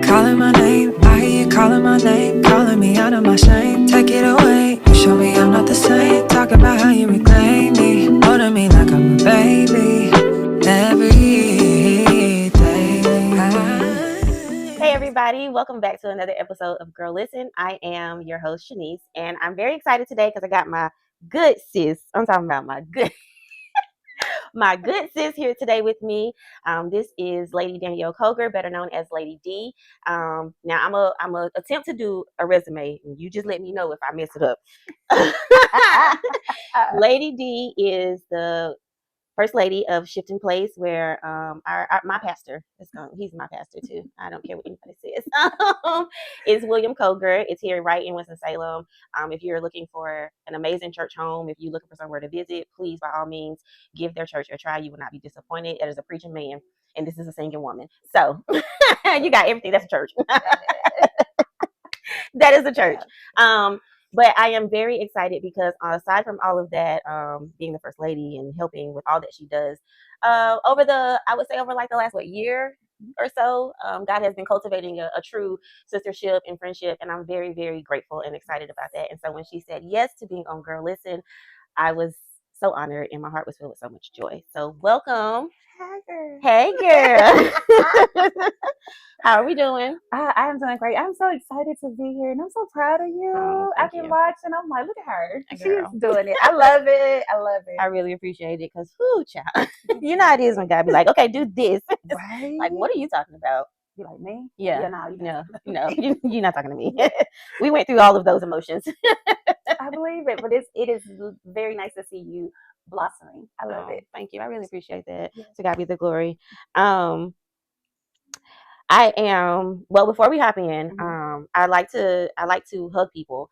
calling my name. I hear you calling my name, calling me out of my shame. Take it away. You show me I'm not the same. Talk about how you reclaim me, holding me like I'm a baby every day. Hey everybody, welcome back to another episode of Girl Listen. I am your host Shanice, and I'm very excited today because I got my good sis. I'm talking about my good sis here today with me. This is Lady Danielle Koger, better known as Lady D. Now I'm a attempt to do a resume, and you just let me know if I mess it up. Lady D is the First Lady of Shifting Place, where my pastor, he's my pastor too. I don't care what anybody says. Is William Koger. It's here right in Winston-Salem. If you're looking for an amazing church home, if you're looking for somewhere to visit, please, by all means, give their church a try. You will not be disappointed. It is a preaching man, and this is a singing woman. So you got everything. That's a church. That is a church. But I am very excited because aside from all of that, being the first lady and helping with all that she does, over like the last year or so, God has been cultivating a true sistership and friendship, and I'm very, very grateful and excited about that. And so when she said yes to being on Girl Listen, I was so honored, and my heart was filled with so much joy. So welcome. Hey girl. How are we doing? I am doing great. I'm so excited to be here, and I'm so proud of you. I've been watching. I'm like, look at her. She's doing it. I love it. I really appreciate it because, child, you know how it is when God be like, okay, do this. Right? Like, what are you talking about? You like me? Yeah. No, you're not talking to me. We went through all of those emotions. I believe it, but it is very nice to see you blossoming. I love it. Thank you. I really appreciate that. Yes. To God be the glory. I am before we hop in, I like to hug people.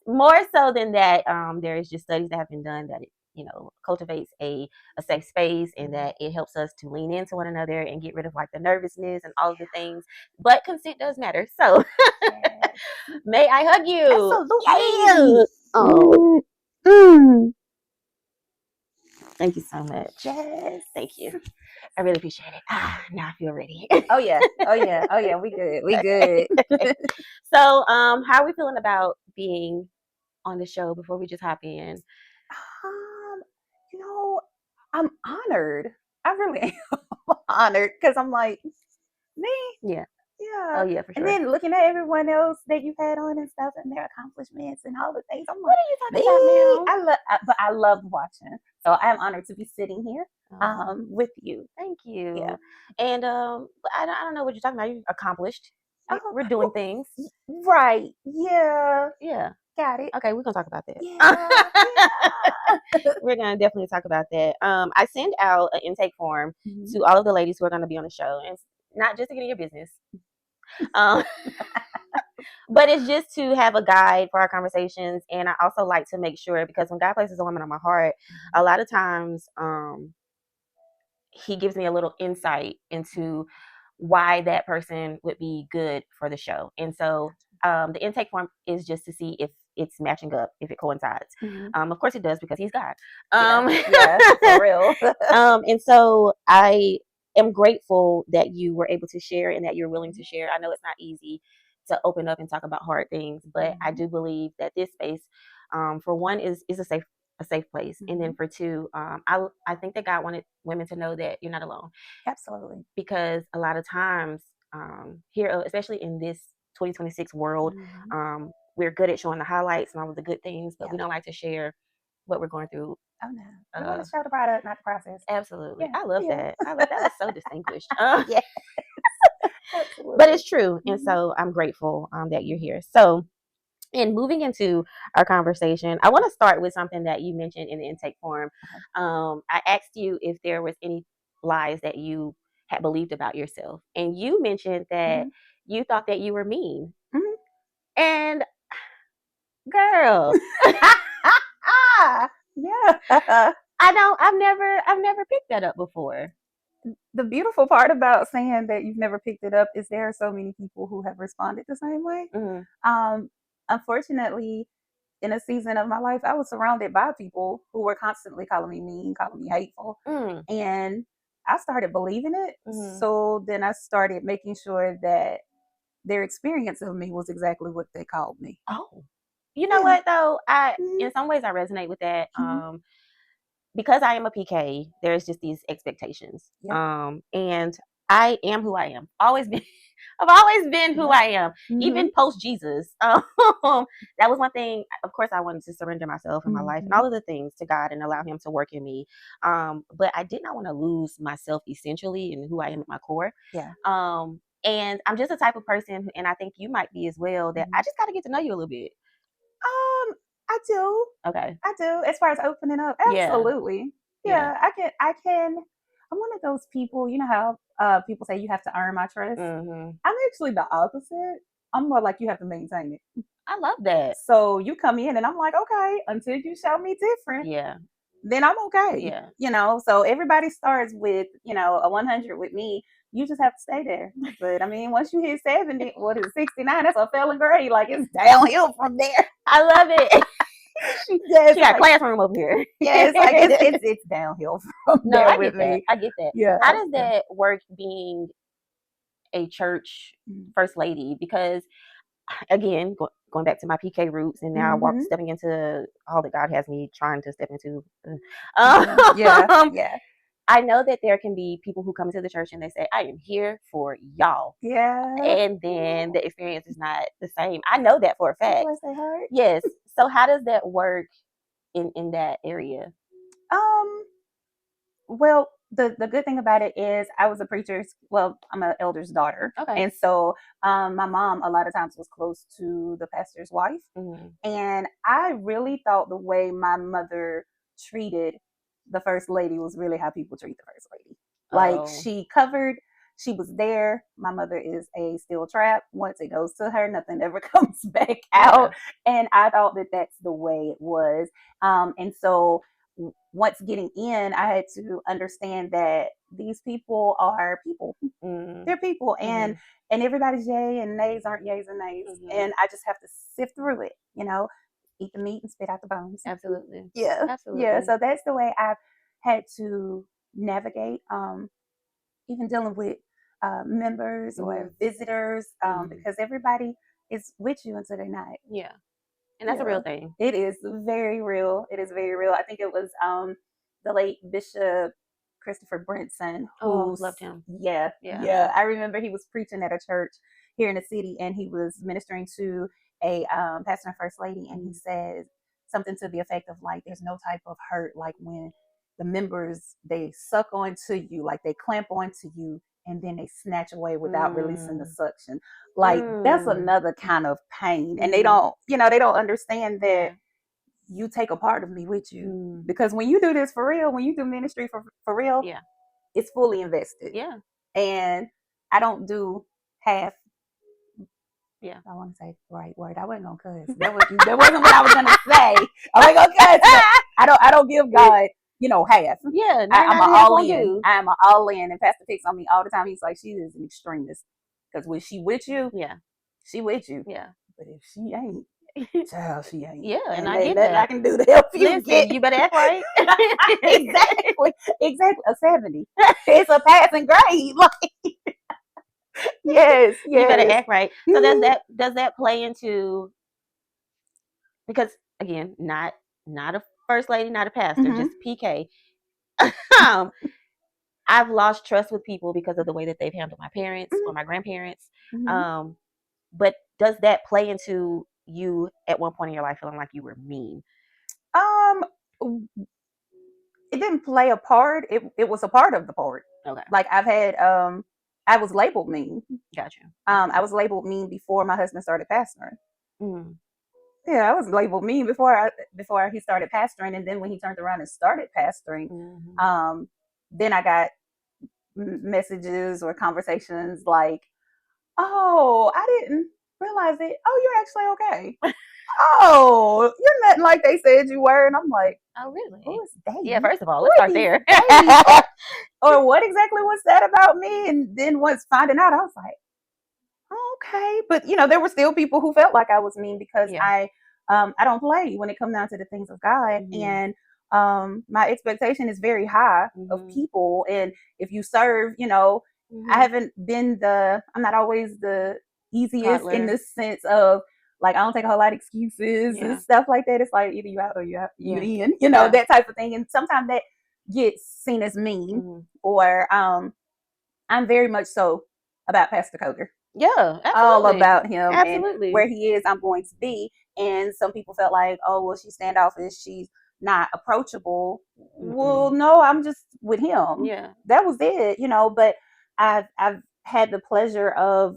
More so than that, there is just studies that have been done that it, cultivates a safe space, and that it helps us to lean into one another and get rid of like the nervousness and all of the things. But consent does matter. So may I hug you? Absolutely. Oh. Thank you so much. Yes. Thank you. I really appreciate it. Now I feel ready. Oh yeah. We good. So, how are we feeling about being on the show before we just hop in? I'm honored. I really am honored because I'm like, me? Yeah. Yeah. Oh yeah, for sure. And then looking at everyone else that you've had on and stuff and their accomplishments and all the things, I'm like, what are you talking about now? But I love watching. So I am honored to be sitting here with you. Thank you. Yeah. And I don't know what you're talking about. You're accomplished. We're doing things. Right. Yeah. Yeah. Got it. Okay, we're gonna talk about that. Yeah. We're gonna definitely talk about that. I send out an intake form to all of the ladies who are gonna be on the show, and it's not just to get in your business. But it's just to have a guide for our conversations. And I also like to make sure, because when God places a woman on my heart, a lot of times he gives me a little insight into why that person would be good for the show. And so the intake form is just to see if it's matching up, if it coincides. Of course it does, because he's God. Yeah, for real. And so I am grateful that you were able to share and that you're willing to share. I know it's not easy to open up and talk about hard things, but I do believe that this space, for one, is a safe place. And then for two, I think that God wanted women to know that you're not alone. Absolutely. Because a lot of times here, especially in this 2026 world, we're good at showing the highlights and all of the good things, but we don't like to share what we're going through. Oh no, we want to show the product, not the process. Absolutely. Yeah. I love that. That was so distinguished. Yes. Absolutely. But it's true. And so I'm grateful that you're here. So, and moving into our conversation, I want to start with something that you mentioned in the intake form. I asked you if there was any lies that you had believed about yourself, and you mentioned that you thought that you were mean. And girl, yeah, I've never picked that up before. The beautiful part about saying that you've never picked it up is there are so many people who have responded the same way. Unfortunately, in a season of my life, I was surrounded by people who were constantly calling me mean, calling me hateful. And I started believing it. So then I started making sure that their experience of me was exactly what they called me. Oh, you know what though? In some ways I resonate with that. Because I am a PK, there's just these expectations. And I am who I am. Always been. I've always been who I am, even post Jesus. That was one thing. Of course, I wanted to surrender myself and my life and all of the things to God and allow Him to work in me. But I did not want to lose myself essentially and who I am at my core. And I'm just the type of person, and I think you might be as well, that I just got to get to know you a little bit. I do. Okay. I do. As far as opening up, absolutely. Yeah. I can. I'm one of those people. You know how people say you have to earn my trust. I'm actually the opposite. I'm more like you have to maintain it. I love that. So you come in and I'm like, okay, until you show me different. Then I'm okay. You know, so everybody starts with, you know, a 100 with me. You just have to stay there. But I mean, once you hit 70, what is it, 69? That's a failing grade. Like, it's downhill from there. I love it. She got a classroom over here. Yes, like it's downhill from there with me. I get that. Yeah. How does that work being a church first lady? Because again, going back to my PK roots, and now stepping into all that God has me trying to step into. I know that there can be people who come into the church and they say, I am here for y'all. And then the experience is not the same. I know that for a fact. Bless their heart. Yes. So how does that work in that area? Well, the good thing about it is I was a preacher's, well, I'm an elder's daughter. Okay. And so my mom a lot of times was close to the pastor's wife. And I really thought the way my mother treated the first lady was really how people treat the first lady. Like she covered, she was there. My mother is a steel trap. Once it goes to her, nothing ever comes back out. And I thought that that's the way it was. And so once getting in, I had to understand that these people are people. They're people. And everybody's yay and nays aren't yays and nays. And I just have to sift through it, you know, eat the meat and spit out the bones. Absolutely. Yeah. Absolutely. Yeah. So that's the way I've had to navigate, even dealing with members or visitors, because everybody is with you until they're not. Yeah. And that's a real thing. It is very real. It is very real. I think it was the late Bishop Christopher Brinson. Who loved him. Yeah. I remember he was preaching at a church here in the city, and he was ministering to a pastor and first lady, and he said something to the effect of like, there's no type of hurt like when the members, they suck onto you, like they clamp onto you, and then they snatch away without releasing the suction. Like that's another kind of pain. And they don't, they don't understand that you take a part of me with you. Because when you do this for real, when you do ministry for real, it's fully invested. And I don't do half. I want to say the right word. I wasn't gonna cuss. That wasn't what I was gonna say. I wasn't gonna cuss. I don't give God, half. I'm an all in. I'm an all in. And Pastor picks on me all the time. He's like, she is an extremist. Because when she with you, she with you. But if she ain't, child, she ain't. And I get that. I can do to help you. Listen, you better act right. Exactly. A 70. It's a passing grade. Like, yes. You better act right. So does that play into, because again, not a first lady, not a pastor, just PK. I've lost trust with people because of the way that they've handled my parents or my grandparents. But does that play into you at one point in your life feeling like you were mean? It didn't play a part. It was a part of the part. Okay. Like I've had, I was labeled mean. Gotcha. I was labeled mean before my husband started pastoring. Yeah, I was labeled mean before he started pastoring, and then when he turned around and started pastoring, then I got messages or conversations like, "Oh, I didn't realize it. Oh, you're actually okay. Oh, you're nothing like they said you were." And I'm like, "Oh, really? Who is they? Yeah, first of all, let's start there. or what exactly was that about me?" And then once finding out, I was like, okay. But there were still people who felt like I was mean because I don't play when it comes down to the things of God. And my expectation is very high of people, and if you serve, I haven't been I'm not always the easiest in the sense of like I don't take a whole lot of excuses and stuff like that. It's like either you out or you in, that type of thing. And sometimes that gets seen as mean, or I'm very much so about Pastor Koger. Yeah, absolutely. All about him. Absolutely. And where he is, I'm going to be. And some people felt like, oh, well, she's standoffish, she's not approachable. Well, no, I'm just with him. Yeah. That was it, but I've had the pleasure of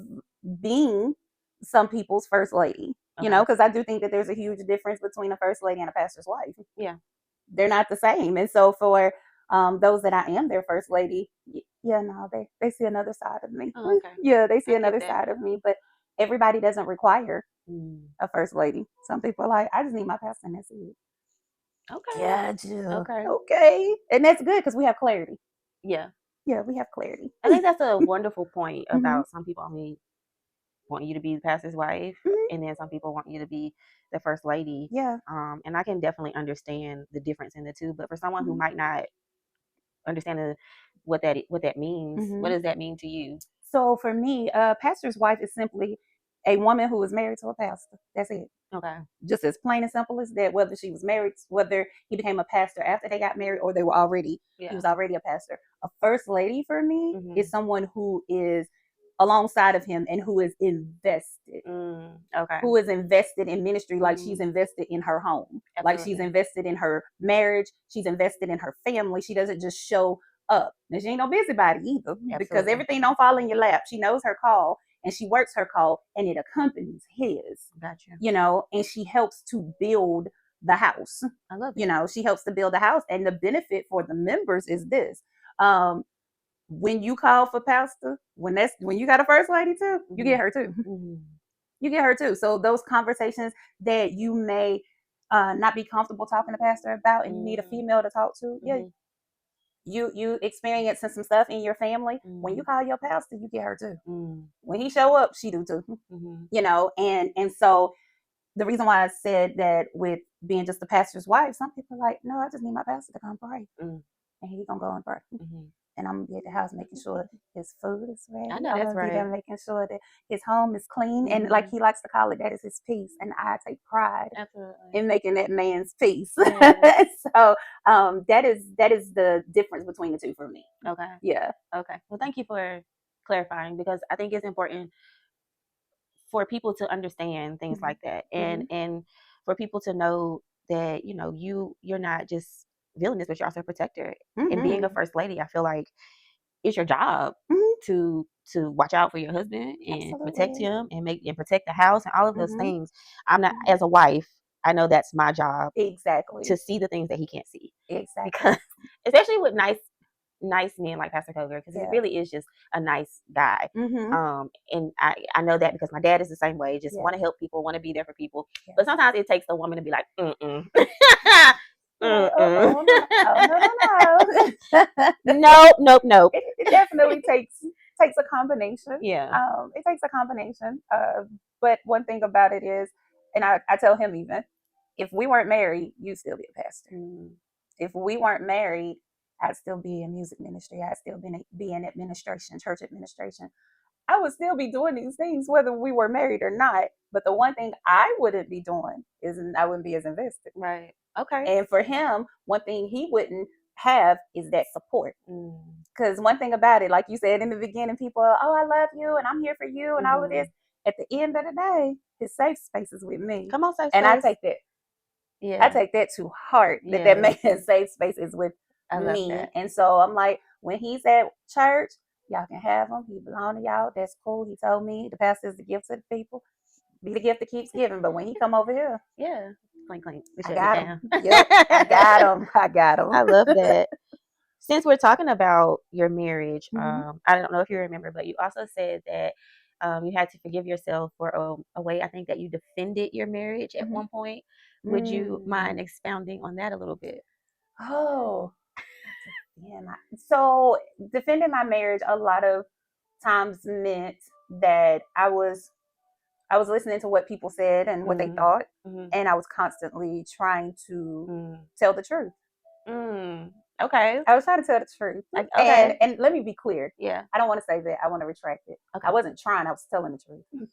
being some people's first lady, because I do think that there's a huge difference between a first lady and a pastor's wife. Yeah. They're not the same. And so for those that I am their first lady, they see another side of me. Oh, okay. Yeah, they see another side of me, but everybody doesn't require a first lady. Some people are like, I just need my pastor and that's it. Okay. Yeah, Jill. Okay. And that's good because we have clarity. Yeah. Yeah, we have clarity. I think that's a wonderful point about some people want you to be the pastor's wife, and then some people want you to be the first lady. Yeah. And I can definitely understand the difference in the two, but for someone who might not understand what that means, what does that mean to you? So for me, a pastor's wife is simply a woman who is married to a pastor. That's it. Okay. Just as plain and simple as that, whether she was married, whether he became a pastor after they got married or they were already, he was already a pastor. A first lady for me is someone who is alongside of him and who is invested. Okay. Who is invested in ministry like she's invested in her home. Absolutely. Like she's invested in her marriage. She's invested in her family. She doesn't just show up. And she ain't no busybody either. Absolutely. Because everything don't fall in your lap. She knows her call and she works her call and it accompanies his. Gotcha. And she helps to build the house. I love it. She helps to build the house. And the benefit for the members is this. When you call for pastor, when you got a first lady too, you get her too. You get her too. So those conversations that you may not be comfortable talking to pastor about, and you need a female to talk to, you experiencing some stuff in your family. When you call your pastor, you get her too. When he show up, she do too. And so the reason why I said that with being just the pastor's wife, some people are like, no, I just need my pastor to come pray, and he gonna go and pray. And I'm gonna be at the house making sure his food is ready. I know that's right. Be there making sure that his home is clean, and like he likes to call it, that is his peace. And I take pride in making that man's peace. Yeah. So that is the difference between the two for me. Okay. Yeah. Okay. Well, thank you for clarifying, because I think it's important for people to understand things like that, and for people to know that you're not just villainous, but you're also a protector. And being a first lady, I feel like it's your job to watch out for your husband and protect him and protect the house and all of those things. I'm not, as a wife, I know that's my job. Exactly. To see the things that he can't see. Exactly. Because especially with nice men like Pastor Koger, because he really is just a nice guy. And I know that because my dad is the same way. Just want to help people, want to be there for people. But sometimes it takes a woman to be like, No. Nope. It definitely takes a combination. Yeah. It takes a combination. But one thing about it is, and I tell him, even if we weren't married, you'd still be a pastor. If we weren't married, I'd still be in music ministry. I'd still be in administration, church administration. I would still be doing these things whether we were married or not. But the one thing I wouldn't be doing is I wouldn't be as invested. Right. Okay. And for him, one thing he wouldn't have is that support. Because one thing about it, like you said in the beginning, people are, oh, I love you and I'm here for you and all of this. At the end of the day, his safe space is with me. Come on, safe space. And I take that. Yeah. I take that to heart, that man's safe space is with me. That. And so I'm like, when he's at church, y'all can have him. He belong to y'all. That's cool. He told me the pastor is the gift to the people. Be the gift that keeps giving. But when he come over here, clink. I got him. Yep, I got him. I love that. Since we're talking about your marriage, I don't know if you remember, but you also said that you had to forgive yourself for a way, I think, that you defended your marriage at one point. Would you mind expounding on that a little bit? Oh, so defending my marriage a lot of times meant that I was listening to what people said and what they thought, and I was constantly trying to tell the truth. Okay. I was trying to tell the truth. Okay. And let me be clear. Yeah. I don't want to say that. I want to retract it. Okay. I wasn't trying. I was telling the truth.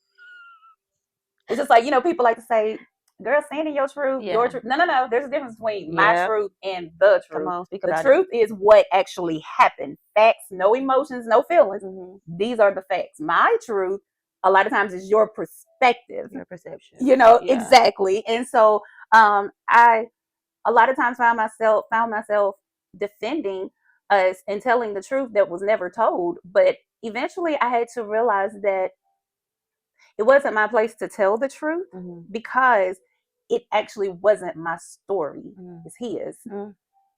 It's just like, people like to say, girl, stand in your truth, Yeah. your truth. No. There's a difference between my Yep. truth and the Come truth. on, speak The about truth is what actually happened. Facts, no emotions, no feelings. Mm-hmm. These are the facts. My truth, a lot of times, is your perspective. Your perception. Yeah. Exactly. And so I a lot of times found myself defending us and telling the truth that was never told. But eventually I had to realize that it wasn't my place to tell the truth, because it actually wasn't my story. It's his.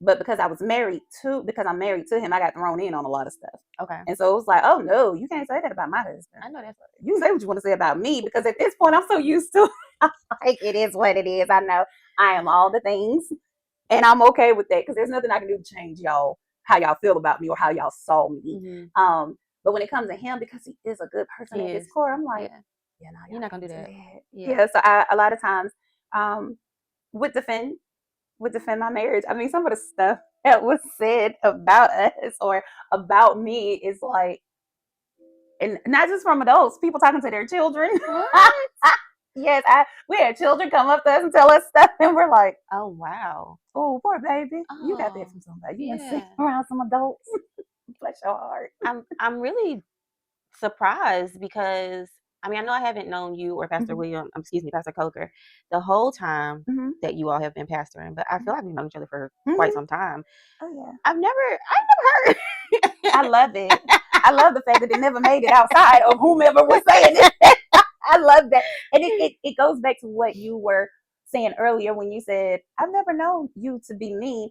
But because I'm married to him, I got thrown in on a lot of stuff. Okay. And so it was like, oh no, you can't say that about my husband. I know that's right. You can say what you want to say about me, because at this point I'm so used to it. Like, it is what it is. I know I am all the things, and I'm okay with that, because there's nothing I can do to change how y'all feel about me or how y'all saw me. But when it comes to him, because he is a good person at his core, I'm like, no, you're not gonna do that. Yeah. So I a lot of times would defend my marriage. I mean, some of the stuff that was said about us or about me is like, and not just from adults, people talking to their children. Yes, we had children come up to us and tell us stuff, and we're like, oh wow, oh poor baby, you got that from somebody. You been sitting around some adults. Bless your heart. I'm really surprised, because I mean, I know I haven't known you or Pastor Pastor Koger, the whole time that you all have been pastoring, but I feel like we've known each other for quite some time. Oh yeah. I've never heard. I love it. I love the fact that it never made it outside of whomever was saying it. I love that. And it goes back to what you were saying earlier when you said, I've never known you to be me.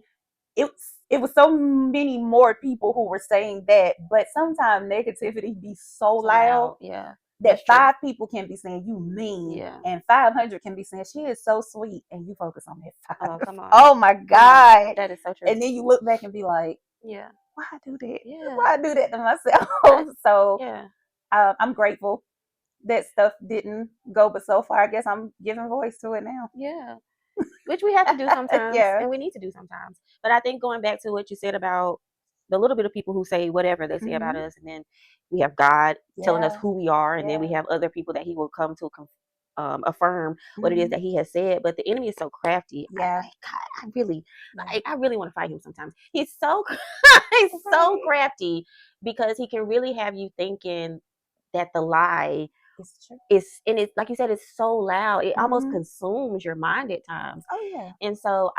It was so many more people who were saying that, but sometimes negativity be so loud. Yeah. That 5 people can be saying you mean, and 500 can be saying she is so sweet, and you focus on that 5. Oh, come on. Oh my God. That is so true. And then you look back and be like, yeah, why I do that? Yeah. Why I do that to myself? So I'm grateful that stuff didn't go, but so far I guess I'm giving voice to it now. Yeah. Which we have to do sometimes, and we need to do sometimes. But I think going back to what you said about the little bit of people who say whatever they say about us, and then we have God telling us who we are, and then we have other people that He will come to affirm what it is that He has said. But the enemy is so crafty. Yeah, I really want to fight him sometimes. He's so so crafty, because he can really have you thinking that the lie and it's like you said, it's so loud, it almost consumes your mind at times. Oh yeah. And so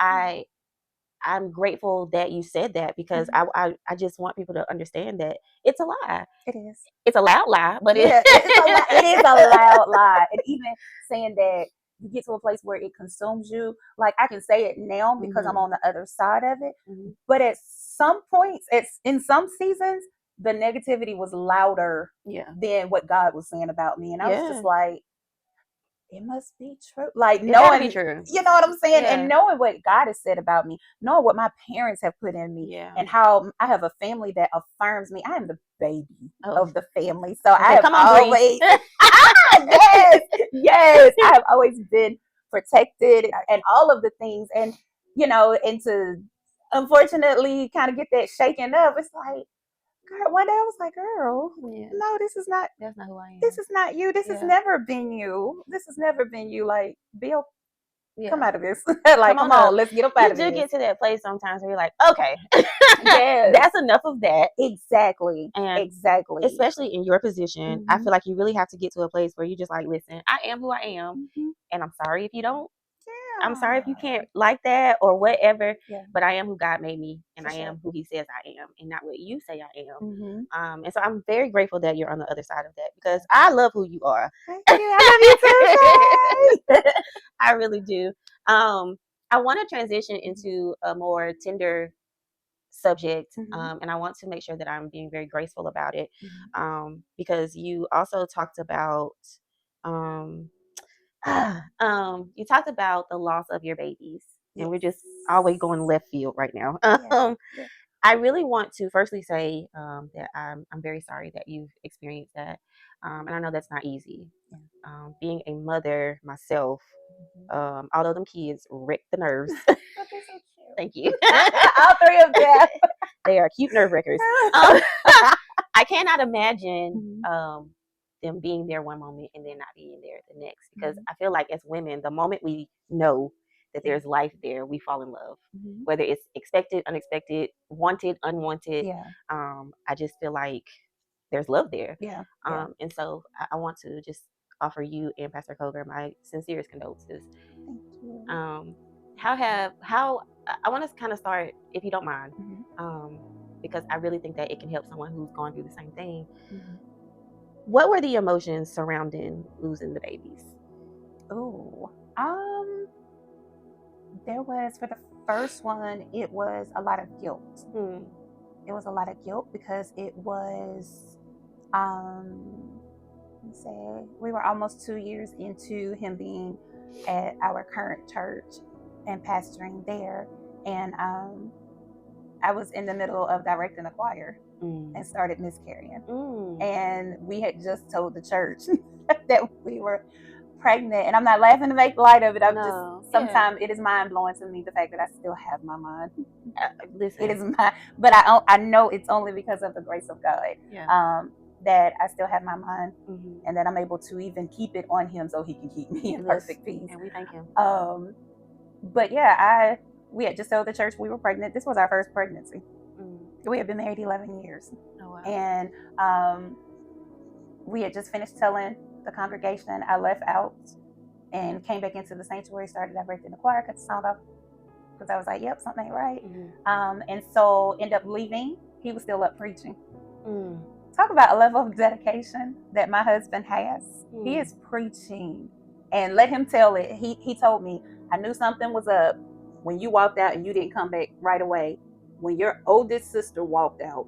I'm grateful that you said that, because I just want people to understand that it's a lie. It is. It's a loud lie, but it is a loud lie. And even saying that you get to a place where it consumes you, like I can say it now because I'm on the other side of it. But at some points, in some seasons, the negativity was louder than what God was saying about me. And I was just like, it must be true. Like, knowing, true. You know what I'm saying? And knowing what God has said about me, knowing what my parents have put in me, and how I have a family that affirms me. I am the baby of the family. So I have always, yes, I have always been protected and all of the things. And, and to unfortunately kind of get that shaken up, it's like, girl, one day I was like, girl, no, that's not who I am. This is not you. This has never been you. This has never been you. Like, Bill, come out of this. Like, come on, let's get up out of this. You do get to that place sometimes where you're like, okay, that's enough of that. Exactly. And exactly. Especially in your position, I feel like you really have to get to a place where you just like, listen, I am who I am, and I'm sorry if you don't. I'm sorry if you can't like that or whatever, but I am who God made me, and I am who He says I am, and not what you say I am. And so I'm very grateful that you're on the other side of that, because I love who you are. Thank you. I love you too. I really do. I want to transition into a more tender subject, and I want to make sure that I'm being very graceful about it, because you also talked about you talked about the loss of your babies, and we're just always going left field right now. I really want to firstly say that I'm very sorry that you've experienced that, and I know that's not easy. Being a mother myself, although them kids wreck the nerves, Thank you. All three of them. They are cute nerve wreckers. I cannot imagine them being there one moment and then not being there the next, because I feel like as women, the moment we know that there's life there, we fall in love, whether it's expected, unexpected, wanted, unwanted. Yeah. I just feel like there's love there. Yeah. And so I want to just offer you and Pastor Koger my sincerest condolences. Thank you. How I want to kind of start, if you don't mind, because I really think that it can help someone who's gone through the same thing. What were the emotions surrounding losing the babies? Oh, there was, for the first one, it was a lot of guilt. It was a lot of guilt because it was, let's say, we were almost 2 years into him being at our current church and pastoring there. And I was in the middle of directing a choir and started miscarrying. And we had just told the church that we were pregnant. And I'm not laughing to make light of it. I'm just, sometimes it is mind blowing to me, the fact that I still have my mind. Listen. It is but I know it's only because of the grace of God. That I still have my mind, and that I'm able to even keep it on him so he can keep me in perfect peace. And we thank him. But yeah, we had just told the church we were pregnant. This was our first pregnancy. We had been married 11 years. Oh, wow. And we had just finished telling the congregation. I left out and came back into the sanctuary, started directing the choir, cut the sound off, because I was like, yep, something ain't right. And so ended up leaving. He was still up preaching. Talk about a level of dedication that my husband has. He is preaching, and let him tell it. He told me, I knew something was up when you walked out and you didn't come back right away. When your oldest sister walked out,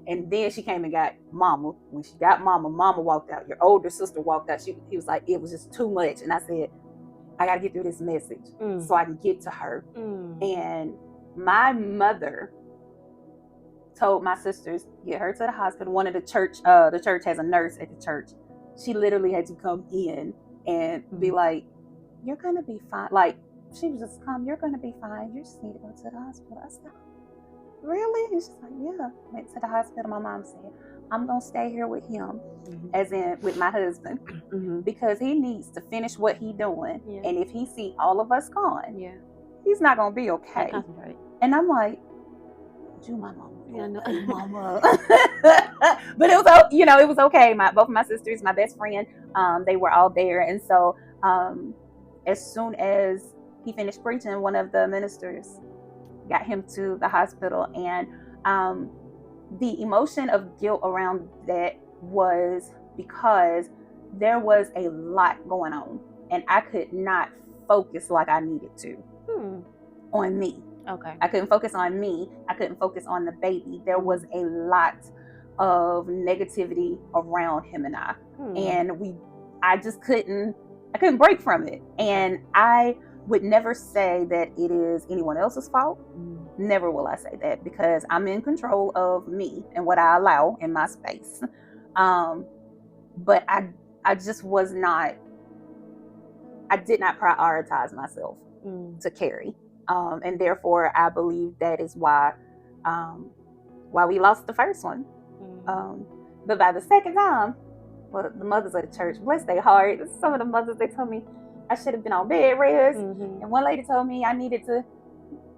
and then she came and got mama. When she got mama walked out. Your older sister walked out. He was like, it was just too much. And I said, I got to get through this message so I can get to her. And my mother told my sisters, get her to the hospital. One of the church has a nurse at the church. She literally had to come in and be like, you're going to be fine. Like, she was just calm. You're going to be fine. You just need to go to the hospital. I said, really? And she's like, yeah. Went to the hospital. My mom said, I'm going to stay here with him, as in with my husband, because he needs to finish what he's doing. And if he see all of us gone, he's not going to be okay. And I'm like, you my mama. Mama. But it was, it was okay. Both of my sisters, my best friend, they were all there. And so as soon as he finished preaching, one of the ministers got him to the hospital. And the emotion of guilt around that was because there was a lot going on, and I could not focus like I needed to on me. Okay. I couldn't focus on me. I couldn't focus on the baby. There was a lot of negativity around him and I. And I just couldn't break from it. And I would never say that it is anyone else's fault. Never will I say that, because I'm in control of me and what I allow in my space. But I just was not, I did not prioritize myself to carry. And therefore, I believe that is why we lost the first one. But by the second time, well, the mothers of the church, bless their heart, some of the mothers, they told me I should have been on bed rest. And one lady told me I needed to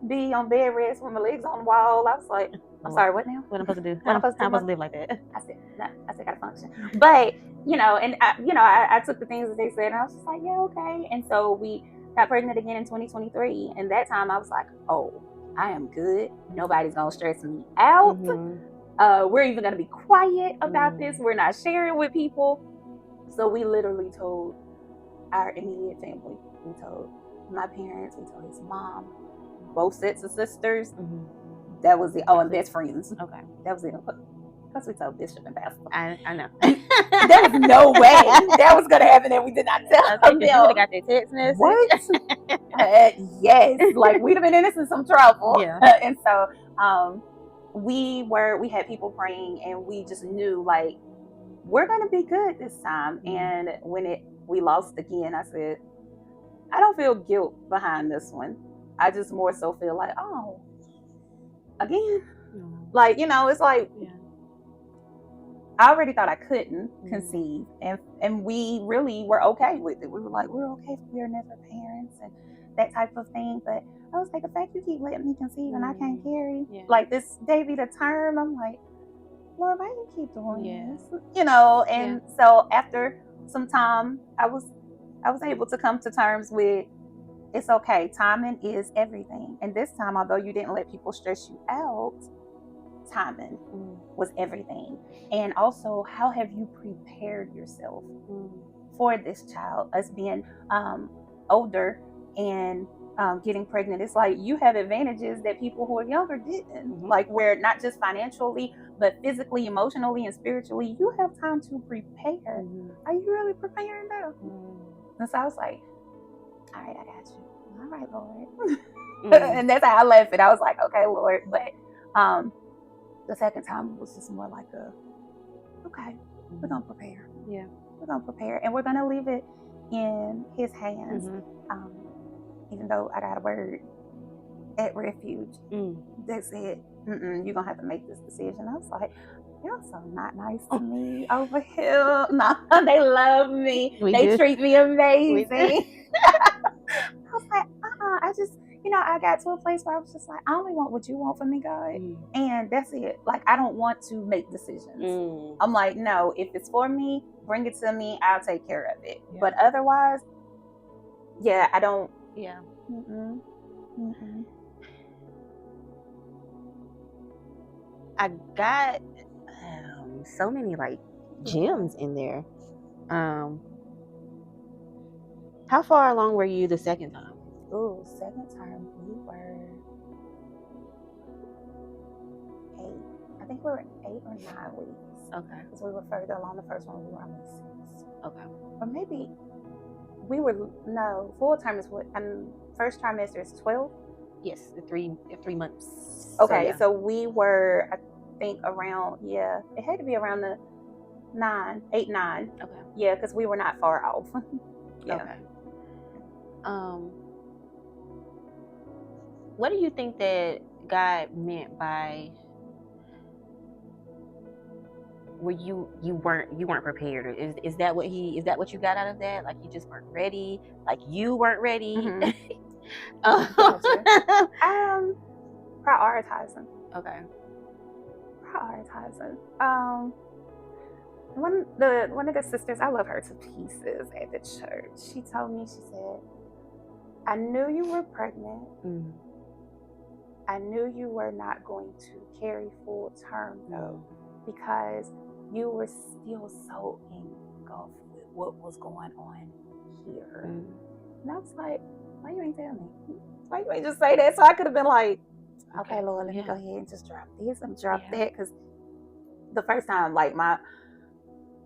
be on bed rest with my legs on the wall. I was like, I'm sorry, what now? What am I supposed to do? I'm supposed to live like that? I said, no, I said, gotta function. But, and I took the things that they said, and I was just like, yeah, okay. And so we got pregnant again in 2023. And that time I was like, oh, I am good. Nobody's going to stress me out. We're even going to be quiet about this. We're not sharing with people. So we literally told our immediate family. We told my parents. We told his mom. Both sets of sisters. That was it. Oh, and best friends. Okay. That was it. Because we told Bishop and Pastor. I know. There was no way that was going to happen, and we did not tell them. You would have got their text message. What? Yes. Like, we'd have been in some trouble. Yeah. And so we had people praying, and we just knew, like, we're going to be good this time. And when we lost again, I said, I don't feel guilt behind this one. I just more so feel like, oh, again, like, you know, it's like, I already thought I couldn't conceive, and we really were okay with it. We were like, we're okay if we're never parents and that type of thing. But I was like, the fact you keep letting me conceive and I can't carry, like this baby to term, I'm like, Lord, why do you keep doing this? You know, and so after some time, I was able to come to terms with, it's okay. Timing is everything. And this time, although you didn't let people stress you out, timing was everything. And also, how have you prepared yourself for this child? Us being older and getting pregnant, it's like you have advantages that people who are younger didn't. Like, where not just financially, but physically, emotionally, and spiritually, you have time to prepare. Are you really preparing though? And so I was like, all right, I got you. All right, Lord. And that's how I left it. I was like, okay, Lord. But the second time was just more like okay, we're going to prepare. Yeah. We're going to prepare. And we're going to leave it in his hands. Even though I got a word at Refuge that said, you're going to have to make this decision. I was like, you're so not nice to me over here. No, they love me. They treat me amazing. I was like, I just, you know, I got to a place where I was just like, I only want what you want from me, God. And that's it. Like, I don't want to make decisions. I'm like, no, if it's for me, bring it to me. I'll take care of it. But otherwise, I don't. Yeah. I got so many like gems in there. How far along were you the second time? Oh, second time we were 8. I think we were 8 or 9 weeks. Okay. Because we were further along the first one, we were only 6. Okay. Or maybe we were, no, full term is what, first trimester is 12? Yes, the 3 months. Okay, so we were, I think around, it had to be around the 8, 9. Okay. Yeah, because we were not far off. Okay. What do you think that God meant by where you weren't prepared? Is that what you got out of that? Like you just weren't ready? Like you weren't ready? Prioritizing. Okay. Prioritizing. One of the sisters, I love her to pieces at the church. She told me, she said, I knew you were pregnant. I knew you were not going to carry full term though, because you were still so engulfed with what was going on here. And I was like, why you ain't tell me? Why you ain't just say that? So I could have been like, okay, Lord, let me go ahead and just drop this and drop that. Because the first time, like my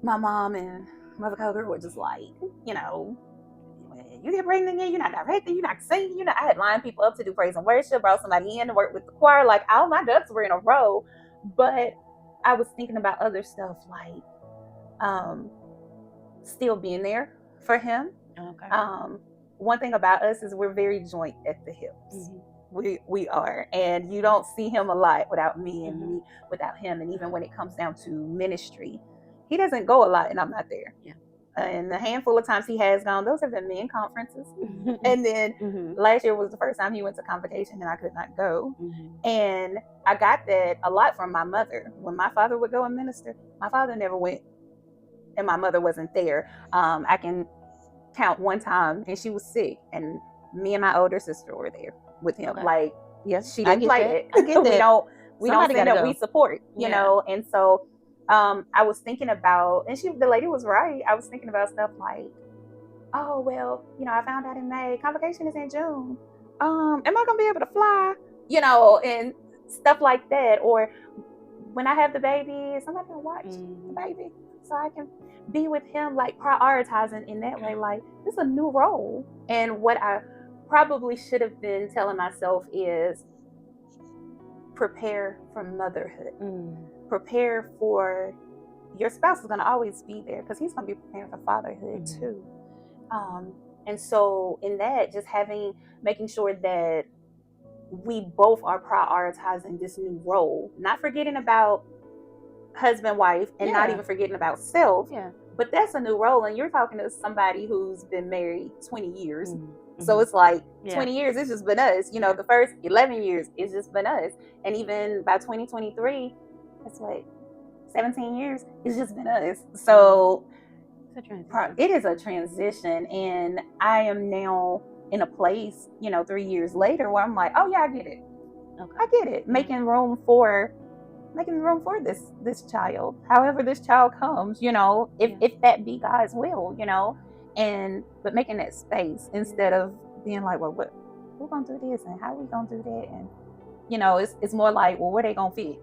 mom and Mother Koger were just like, you know, you get pregnant again, you're not directing, you're not singing, you're not. I had lined people up to do praise and worship, brought somebody in to work with the choir, like all my ducks were in a row. But I was thinking about other stuff, like still being there for him. Okay. One thing about us is we're very joint at the hips. We are, and you don't see him a lot without me, and me without him. And even when it comes down to ministry, he doesn't go a lot, and I'm not there. Yeah. And the handful of times he has gone, those have been men conferences. And then last year was the first time he went to convocation and I could not go. And I got that a lot from my mother. When my father would go and minister, my father never went and my mother wasn't there. I can count one time and she was sick and me and my older sister were there with him. Okay. Like, yes, she didn't play it. I get that. we don't send up, we support, you know? And so I was thinking about, and the lady was right. I was thinking about stuff like, oh, well, you know, I found out in May, convocation is in June. Am I going to be able to fly? You know, and stuff like that. Or when I have the baby, is somebody going to watch the baby so I can be with him, like prioritizing in that way. Like, this is a new role. And what I probably should have been telling myself is prepare for motherhood. Prepare for your spouse is going to always be there because he's going to be preparing for fatherhood too. And so in that, just making sure that we both are prioritizing this new role, not forgetting about husband, wife, and not even forgetting about self. Yeah. But that's a new role, and you're talking to somebody who's been married 20 years. Mm-hmm. So it's like 20 years, it's just been us. You know, the first 11 years, it's just been us. And even by 2023, that's what, 17 years, it's just been us. So it is a transition. And I am now in a place, 3 years later, where I'm like, oh yeah, I get it. Okay. I get it. Making room for this child, however this child comes, if that be God's will, but making that space instead of being like, well, we're gonna do this and how we gonna do that, and it's more like, well, where they gonna fit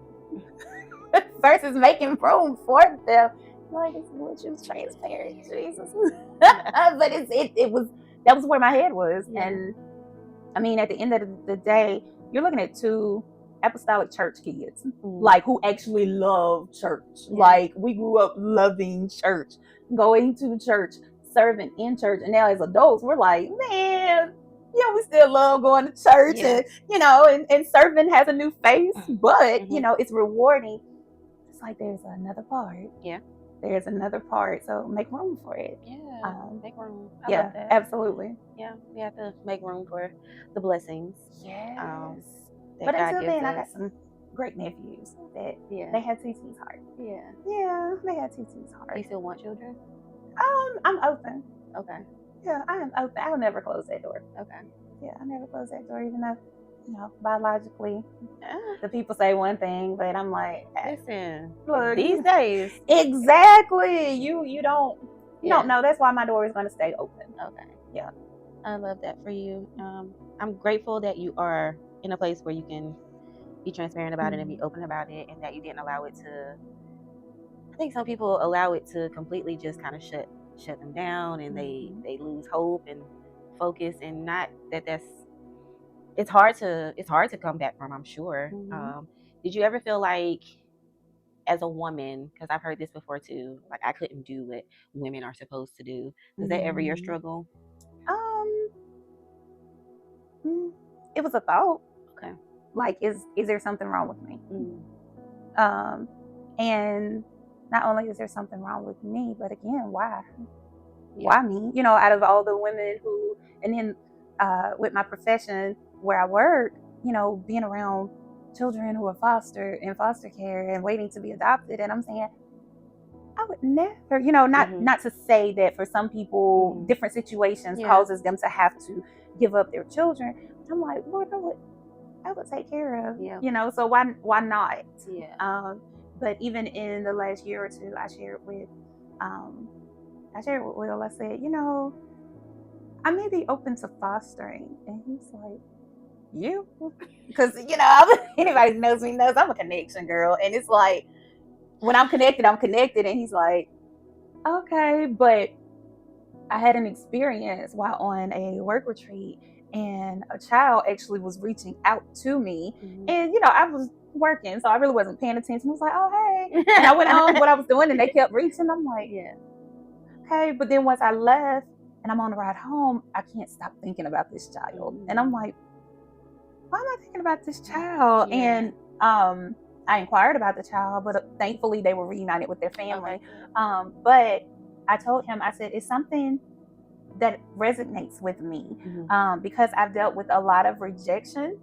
versus making room for them. Like, it's what you transparent, Jesus. But that was where my head was. And I mean, at the end of the day, you're looking at two apostolic church kids, like, who actually love church. Like, we grew up loving church, going to church, serving in church, and now as adults, we're like, man, we still love going to church, and serving has a new face, but it's rewarding. It's like there's another part. There's another part, so make room for it. Make room. I love that. Absolutely. We have to make room for the blessings. But until then, I got some great nephews that they have TT's heart. Yeah, they have TT's heart. You still want children? I'm open. Okay. Yeah, I am open. I will never close that door. Okay. Yeah, I never close that door, even though, biologically, the people say one thing, but I'm like, listen, look, these days, exactly. You don't know. That's why my door is going to stay open. Okay. Yeah. I love that for you. I'm grateful that you are in a place where you can be transparent about it and be open about it, and that you didn't allow it to. I think some people allow it to completely just kind of shut them down, and they lose hope and focus, and not that's. It's hard to come back from, I'm sure. Did you ever feel like, as a woman, because I've heard this before too, like, I couldn't do what women are supposed to do? Was that ever your struggle? It was a thought. Okay. Like, is there something wrong with me? And not only is there something wrong with me, but again, why? Why me? Out of all the women who, and then with my profession where I work, being around children who are in foster care and waiting to be adopted, and I'm saying, I would never, not to say that for some people, different situations causes them to have to give up their children. I'm like, Lord, I would take care of, so why not? But even in the last year or two, I shared with Will, I said, I may be open to fostering. And he's like, you? Because, anybody who knows me knows I'm a connection girl. And it's like, when I'm connected. And he's like, okay. But I had an experience while on a work retreat, and a child actually was reaching out to me. And, I was working, so I really wasn't paying attention. I was like, oh, hey. And I went on what I was doing, and they kept reaching. I'm like, okay. But then once I left and I'm on the ride home, I can't stop thinking about this child. And I'm like, why am I thinking about this child? And I inquired about the child, but thankfully they were reunited with their family. But I told him, I said, it's something that resonates with me, because I've dealt with a lot of rejection.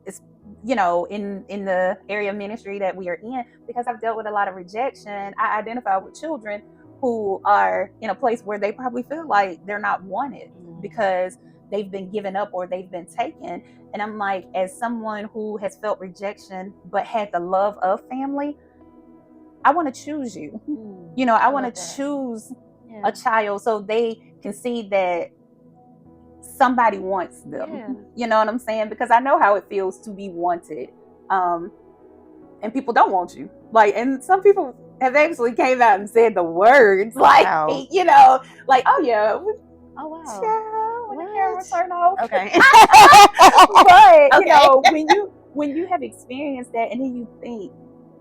It's, in the area of ministry that we are in, because I've dealt with a lot of rejection. I identify with children who are in a place where they probably feel like they're not wanted because they've been given up or they've been taken. And I'm like, as someone who has felt rejection but had the love of family, I want to choose you. I want to choose a child so they can see that somebody wants them. You know what I'm saying? Because I know how it feels to be wanted. And people don't want you. Like, and some people have actually came out and said the words, like, like, oh yeah. Oh wow. Child, when the camera turn off. Okay. But when you have experienced that, and then you think,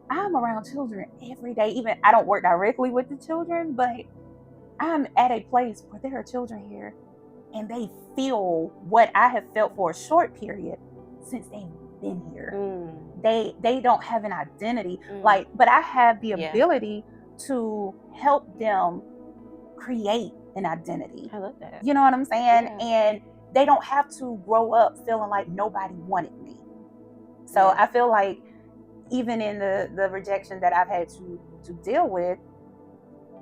I'm around children every day. Even I don't work directly with the children, but I'm at a place where there are children here and they feel what I have felt for a short period since they've been here. They don't have an identity, like, but I have the ability to help them create an identity. I love that. You know what I'm saying? Yeah. And they don't have to grow up feeling like nobody wanted me. So I feel like even in the rejection that I've had to deal with,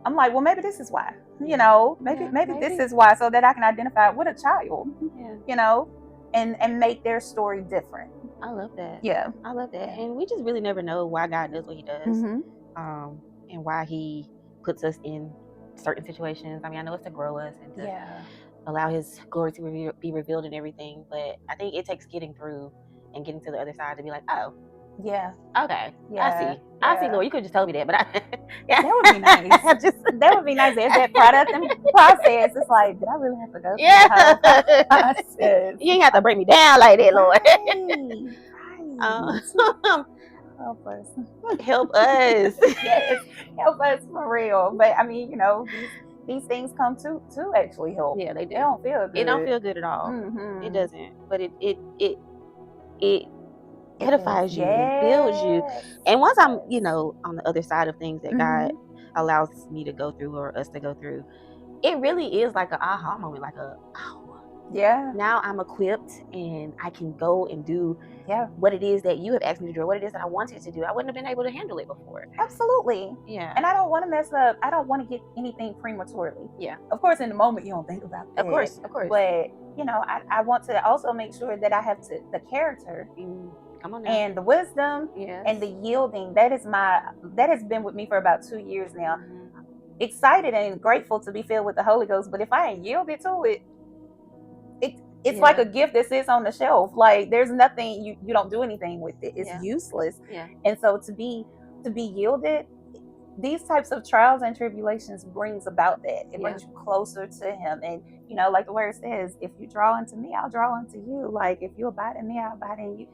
I'm like, well, maybe this is why. You know, maybe this is why, so that I can identify with a child. You know, and make their story different. I love that. Yeah, I love that. And we just really never know why God does what He does, and why He puts us in certain situations. I mean, I know it's to grow us and to allow His glory to be revealed in everything, but I think it takes getting through and getting to the other side to be like, oh, okay, I see, Lord, you could just tell me that, but that would be nice. That would be nice. There's that product and process. It's like, did I really have to go through the whole process? You ain't have to bring me down like that, Lord. Help us. Help us. Yes, help us for real. But I mean, you know, these things come to actually help. Yeah, they do. They don't feel good. It don't feel good at all. It doesn't. But it edifies you, it builds you. And once I'm, you know, on the other side of things that God allows me to go through, or us to go through, it really is like an aha moment, like now I'm equipped and I can go and do what it is that you have asked me to do, or what it is that I wanted to do. I wouldn't have been able to handle it before. Absolutely. Yeah. And I don't want to mess up. I don't want to get anything prematurely. Yeah. Of course, in the moment you don't think about that. Of course. But you know, I want to also make sure that I have the character. Come on now. And the wisdom and the yielding. That has been with me for about 2 years now. Excited and grateful to be filled with the Holy Ghost, but if I ain't yielded to it, it's like a gift that sits on the shelf. Like there's nothing, you don't do anything with it. It's useless. And so to be yielded, these types of trials and tribulations brings about that. It brings you closer to Him. And you know, like the word says, if you draw unto me, I'll draw unto you. Like if you abide in me, I'll abide in you.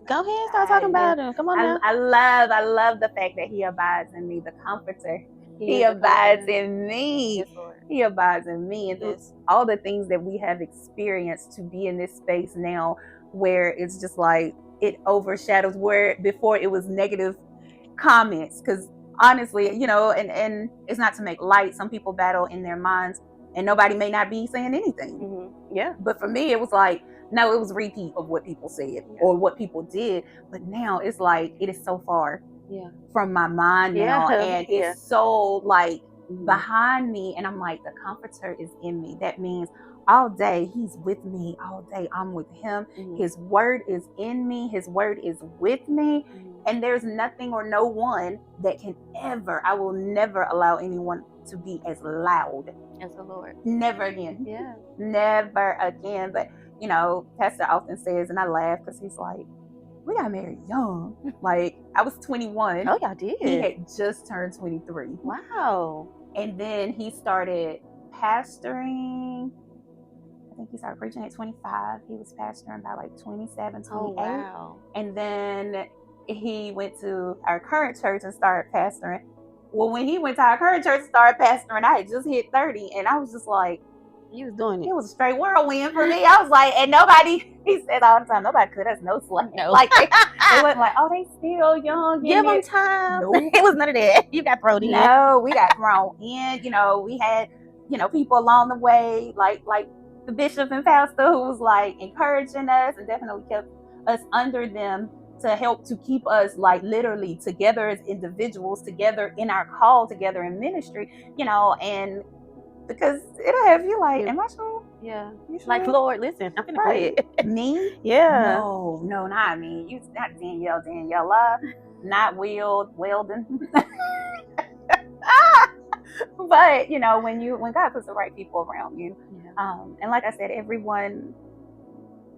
Go ahead, start talking about Him. Come on now. I love the fact that He abides in me, the Comforter. He abides in me. He abides in me. And all the things that we have experienced to be in this space now, where it's just like it overshadows where before it was negative comments. Because honestly, you know, and it's not to make light. Some people battle in their minds and nobody may not be saying anything. But for me, it was like, no, it was a repeat of what people said or what people did. But now it's like, it is so far from my mind now. And it's so like behind me. And I'm like, the Comforter is in me. That means all day He's with me. All day I'm with Him. His word is in me. His word is with me. And there's nothing or no one that can I will never allow anyone to be as loud as the Lord. Never again. Never again. But you know, Pastor often says, and I laugh because he's like, we got married young. Like, I was 21. Oh, y'all did. He had just turned 23. Wow. And then he started pastoring. I think he started preaching at 25. He was pastoring by like 27, 28. Oh, wow. And then he went to our current church and started pastoring. Well, when he went to our current church and started pastoring, I had just hit 30. And I was just like, he was doing it. It was a straight whirlwind for me. I was like, and nobody, he said all the time, nobody could us no slack. No. Like, they wasn't like, oh, they still young. Give them time. Nope. It was none of that. You got thrown in. No, we got thrown in. You know, we had, you know, people along the way, like the bishop and pastor who was like encouraging us and definitely kept us under them to help to keep us like literally together as individuals, together in our call, together in ministry, you know, and because it'll have you like, am I sure? Yeah. You sure? Like, Lord, listen, I'm gonna play it. Me? Yeah. No, not me. You not Danielle, not Weldon. But you know, when God puts the right people around you, and like I said, everyone,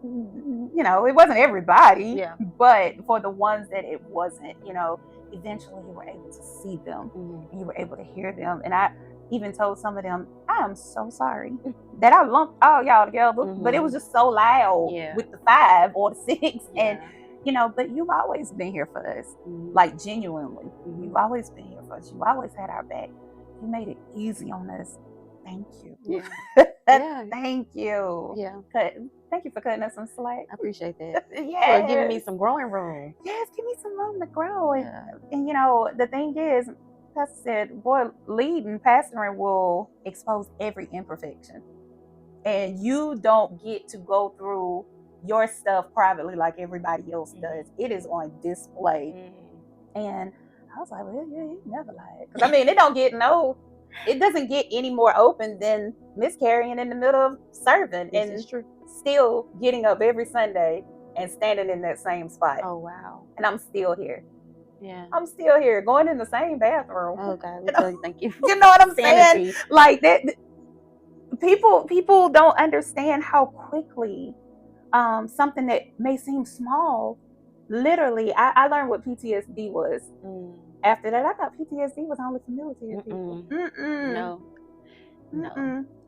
you know, it wasn't everybody, but for the ones that it wasn't, you know, eventually you were able to see them, and you were able to hear them, and I even told some of them, I am so sorry that I lumped all y'all together, but it was just so loud with the 5 or the 6, and you know, but you've always been here for us, like genuinely. You've always been here for us. You always had our back. You made it easy on us Thank you. Yeah. Yeah. Thank you. Yeah. Thank you for cutting us some slack. I appreciate that. Yes. For giving me some growing room. Yes, give me some room to grow. Yeah. And you know, the thing is, Pastor said, boy, leading, pastoring will expose every imperfection. And you don't get to go through your stuff privately like everybody else does. It is on display. And I was like, well, yeah, you never lied. Because I mean, it doesn't get any more open than miscarrying in the middle of serving This and is true. still getting up every Sunday and standing in that same spot. Oh, wow. And I'm still here. Yeah. I'm still here, going in the same bathroom. Oh, God, we tell you thank you. You know what I'm Sanity. saying? Like that. People don't understand how quickly something that may seem small. Literally, I learned what PTSD was. After that, I thought PTSD was only for military people. No.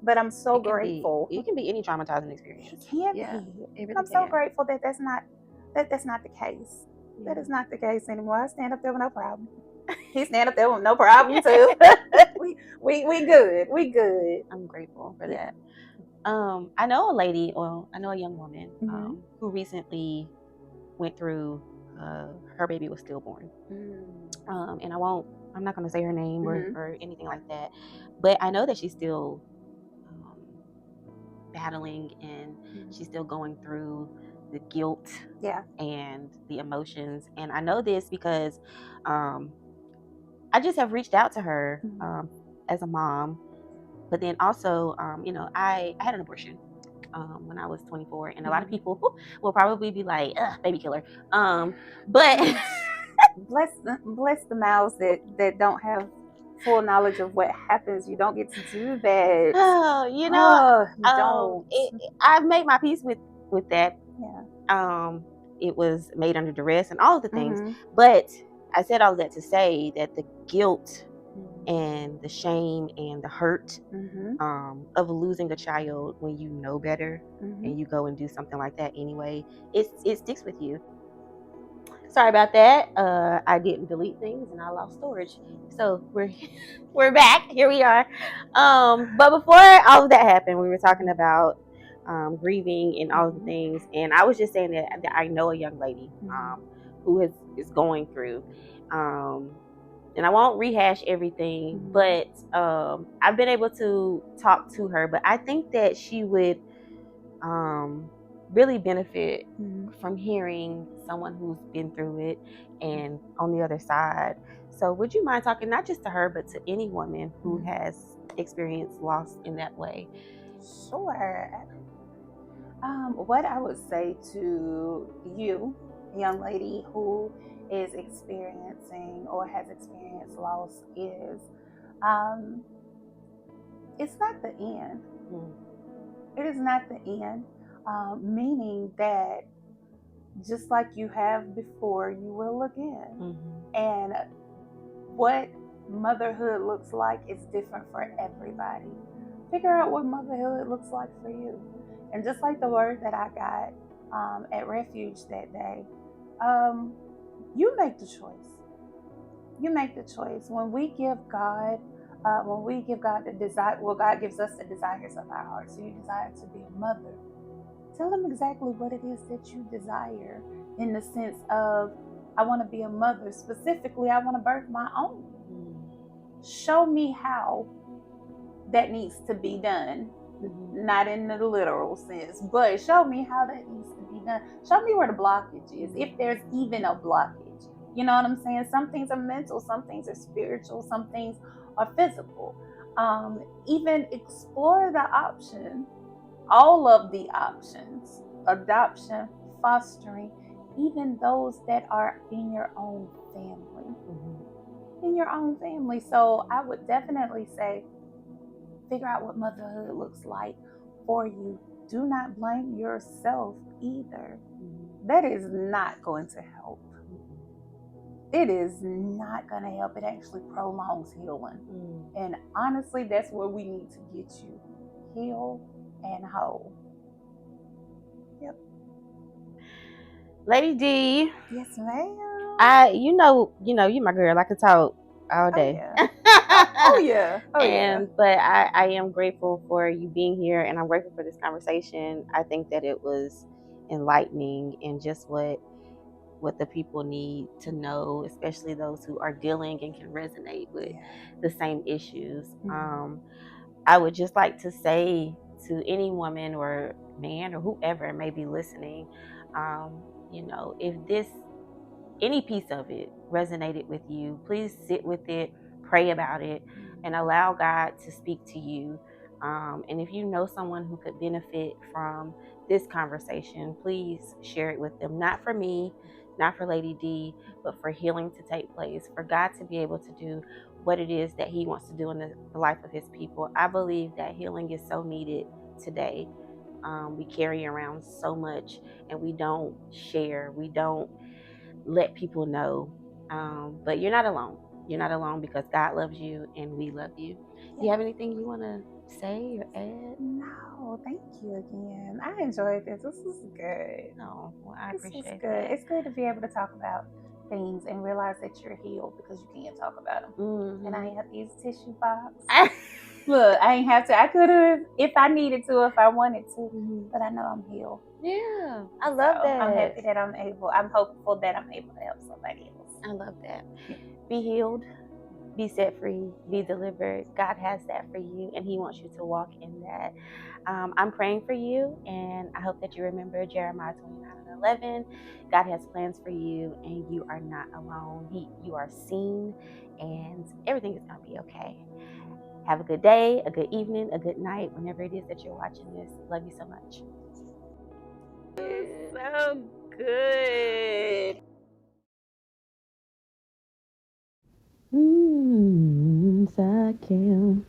But I'm so grateful. It can be any traumatizing experience. It can Yeah, be. it really I'm so can. grateful that that's not the case. Yeah. That is not the case anymore. I stand up there with no problem. He stand up there with no problem too. we good. We good. I'm grateful for that. I know a young woman who recently went through her baby was stillborn. And I'm not going to say her name or anything like that, but I know that she's still battling and she's still going through the guilt and the emotions. And I know this because I just have reached out to her as a mom, but then also, I had an abortion when I was 24, and a lot of people will probably be like, baby killer. But bless the mouths that don't have full knowledge of what happens. You don't get to do that. Oh, you don't. I've made my peace with that. Yeah. It was made under duress and all of the things, but I said all of that to say that the guilt and the shame and the hurt of losing a child when you know better and you go and do something like that anyway, it sticks with you. Sorry about that. I didn't delete things and I lost storage. So we're back. Here we are. But before all of that happened, we were talking about grieving and all of the things. And I was just saying that I know a young lady who is going through. And I won't rehash everything, but I've been able to talk to her. But I think that she would really benefit from hearing someone who's been through it and on the other side. So would you mind talking not just to her, but to any woman who has experienced loss in that way? Sure. What I would say to you, young lady who is experiencing or has experienced loss, is it's not the end. It is not the end. Meaning that just like you have before, you will again. And what motherhood looks like is different for everybody. Figure out what motherhood looks like for you. And just like the word that I got at Refuge that day, you make the choice. You make the choice. When we give God the desire, well, God gives us the desires of our heart. So you desire to be a mother. Tell them exactly what it is that you desire, in the sense of, I want to be a mother. Specifically, I want to birth my own. Show me how that needs to be done. Not in the literal sense, but show me how that needs to be done. Show me where the blockage is, if there's even a blockage. You know what I'm saying? Some things are mental, some things are spiritual, some things are physical. Even explore the option, all of the options: adoption, fostering, even those that are in your own family. In your own family. So I would definitely say, figure out what motherhood looks like for you. Do not blame yourself either. That is not going to help. It is not going to help. It actually prolongs healing. And honestly, that's where we need to get you. Heal and whole. Yep. Lady D. Yes, ma'am. You my girl. I could talk all day. Oh, yeah. Oh yeah. But I am grateful for you being here, and I'm grateful for this conversation. I think that it was enlightening and just what the people need to know, especially those who are dealing and can resonate with the same issues. I would just like to say to any woman or man or whoever may be listening, if this any piece of it resonated with you, please sit with it, pray about it, and allow God to speak to you. And if you know someone who could benefit from this conversation, please share it with them. Not for me, not for Lady D, but for healing to take place, for God to be able to do what it is that He wants to do in the life of His people. I believe that healing is so needed today. We carry around so much and we don't share, we don't let people know. But you're not alone. You're not alone because God loves you and we love you. Do you have anything you want to say or add? No, thank you again. I enjoyed this. This was good. No, well, I This was appreciate good. that. It's good to be able to talk about things and realize that you're healed because you can talk about them. And I ain't have to use a tissue box. Look, I ain't have to. I could have if I needed to, if I wanted to, but I know I'm healed. Yeah, I love that. I'm happy that I'm hopeful that I'm able to help somebody else. I love that. Be healed, be set free, be delivered. God has that for you and He wants you to walk in that. I'm praying for you, and I hope that you remember Jeremiah 29:11. God has plans for you, and you are not alone. You are seen, and everything is going to be okay. Have a good day, a good evening, a good night, whenever it is that you're watching this. Love you so much. It's so good. I can.